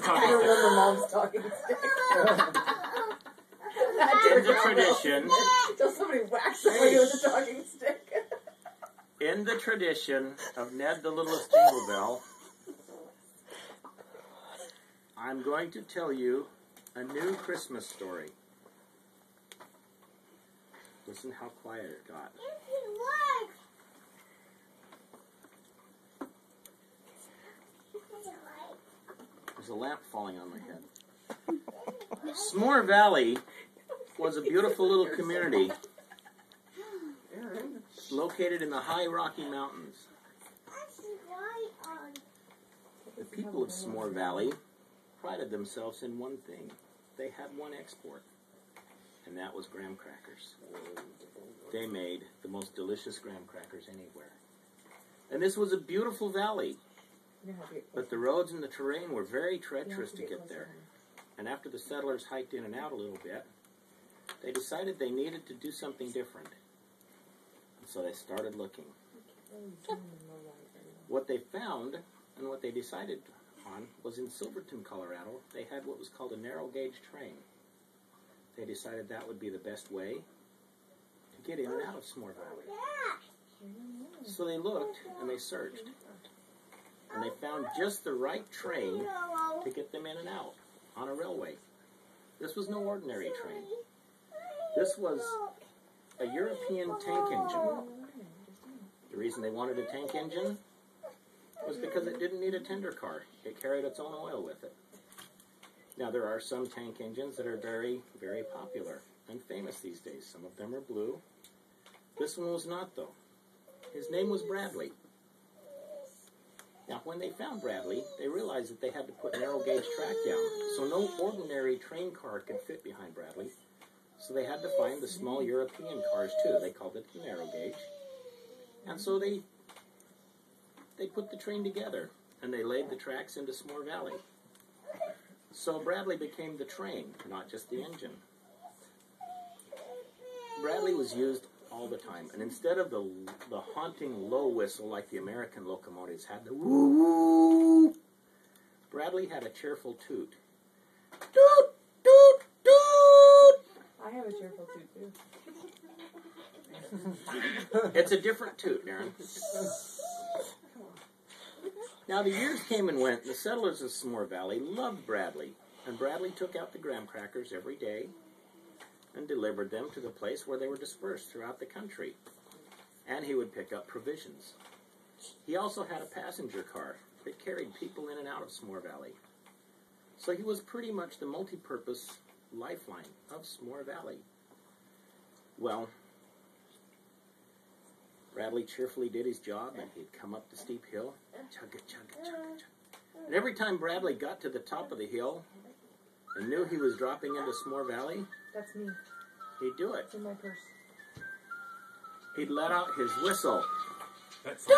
I remember Mom's talking stick. In the tradition, Until somebody whacks somebody with a talking stick. in the tradition of Ned the Littlest Jingle Bell, I'm going to tell you a new Christmas story. Listen how quiet it got. There's a lamp falling on my head. S'more Valley was a beautiful little community located in the high Rocky Mountains. The people of S'more Valley prided themselves in one thing. They had one export, and that was graham crackers. They made the most delicious graham crackers anywhere. And this was a beautiful valley, but the roads and the terrain were very treacherous to get there. And after the settlers hiked in and out a little bit, they decided they needed to do something different. And so they started looking. What they found and what they decided on was in Silverton, Colorado, they had what was called a narrow gauge train. They decided that would be the best way to get in and out of S'more Valley. So they looked and they searched. And they found just the right train to get them in and out on a railway. This was no ordinary train. This was a European tank engine. The reason they wanted a tank engine was because it didn't need a tender car. It carried its own oil with it. Now, there are some tank engines that are very, very popular and famous these days. Some of them are blue. This one was not, though. His name was Bradley. Now, when they found Bradley, they realized that they had to put narrow gauge track down. So no ordinary train car could fit behind Bradley. So they had to find the small European cars, too. They called it the narrow gauge. And so they put the train together, and they laid the tracks into S'more Valley. So Bradley became the train, not just the engine. Bradley was used all the time, and instead of the haunting low whistle like the American locomotives had, the woo-woo, Bradley had a cheerful toot. Toot, toot, toot! I have a cheerful toot, too. It's a different toot, Darren. Now, the years came and went. The settlers of S'more Valley loved Bradley, and Bradley took out the graham crackers every day and delivered them to the place where they were dispersed throughout the country. And he would pick up provisions. He also had a passenger car that carried people in and out of S'more Valley. So he was pretty much the multi-purpose lifeline of S'more Valley. Well, Bradley cheerfully did his job, and he'd come up the steep hill, chugga, chugga, chugga, chugga. And every time Bradley got to the top of the hill and knew he was dropping into S'more Valley, That's me. he'd do it. It's in my purse. He'd let out his whistle. That's Doot!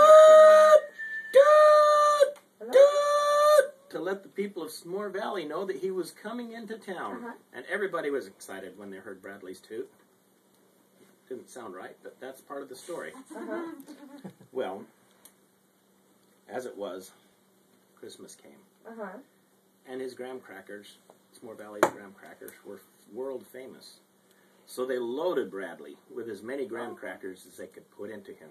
Doot! Doot! To let the people of S'more Valley know that he was coming into town. And everybody was excited when they heard Bradley's toot. Didn't sound right, but that's part of the story. Well, as it was, Christmas came. And his graham crackers, S'more Valley's graham crackers, were world famous. So they loaded Bradley with as many graham crackers as they could put into him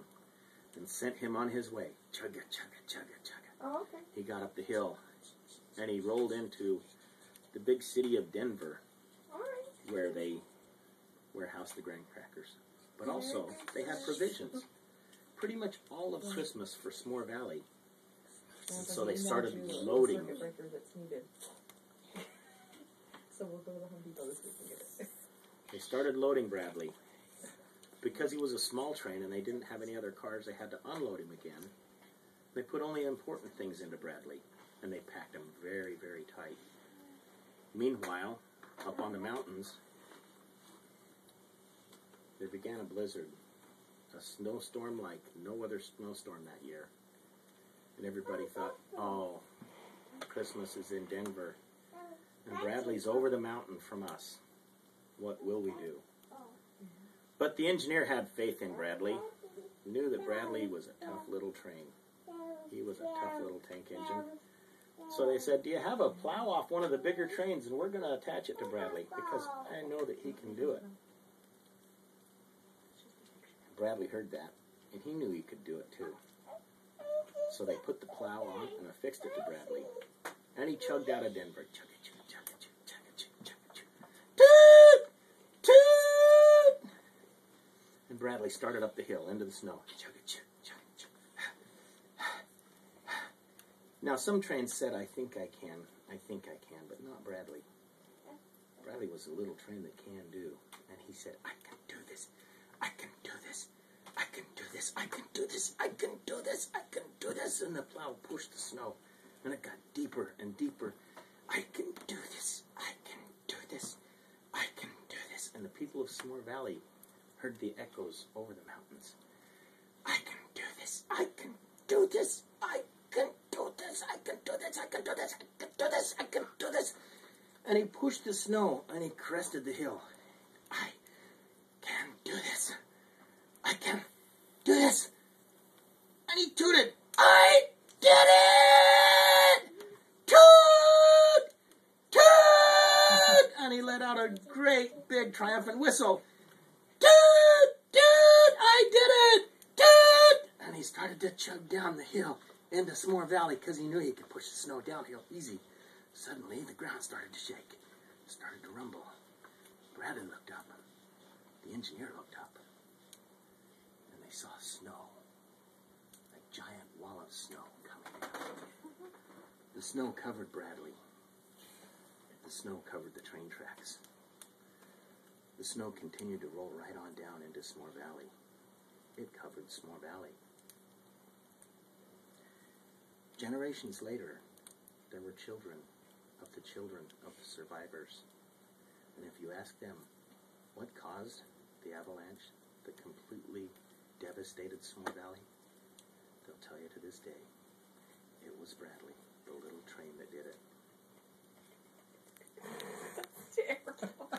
and sent him on his way. Chugga, chugga, chugga, chugga. Oh, okay. He got up the hill, and he rolled into the big city of Denver, All right. where they warehoused the graham crackers. But also, they had provisions. Pretty much all of Christmas for S'more Valley. And so they started loading. Circuit breaker that's needed. So we'll go to the Home Depot this week and get it. They started loading Bradley. Because he was a small train and they didn't have any other cars, they had to unload him again. They put only important things into Bradley, and they packed him very, very tight. Meanwhile, up on the mountains, there began a blizzard, a snowstorm like no other snowstorm that year. And everybody thought, oh, Christmas is in Denver, and Bradley's over the mountain from us. What will we do? But the engineer had faith in Bradley. He knew that Bradley was a tough little train. He was a tough little tank engine. So they said, do you have a plow off one of the bigger trains, and we're going to attach it to Bradley because I know that he can do it. Bradley heard that, and he knew he could do it too. So they put the plow on and affixed it to Bradley. And he chugged out of Denver. Chugga-choo, chugga-choo, chugga-choo, chugga-choo. Toot! Toot! And Bradley started up the hill into the snow. Chugga-choo, chugga-choo. Now, some trains said, I think I can, but not Bradley. Bradley was a little train that can do. And he said, I can do this. I can do this. I can do this. I can do this. I can do this. I can do this. And the plow pushed the snow. And it got deeper and deeper. I can do this. I can do this. I can do this. And the people of S'more Valley heard the echoes over the mountains. I can do this. I can do this. I can do this. I can do this. I can do this. I can do this. I can do this. And he pushed the snow and he crested the hill. I can do this. I can do this. And he tooted. I did it! Toot! Toot! And he let out a great big triumphant whistle. Toot! Toot! I did it! Toot! And he started to chug down the hill into S'more Valley because he knew he could push the snow downhill easy. Suddenly, the ground started to shake. It started to rumble. Bradley looked up. The engineer looked up. And they saw snow. A giant wall of snow coming down. The snow covered Bradley. The snow covered the train tracks. The snow continued to roll right on down into S'more Valley. It covered S'more Valley. Generations later, there were children of the survivors. And if you ask them what caused the avalanche that completely devastated S'more Valley, they'll tell you to this day, it was Bradley, the little train that did it.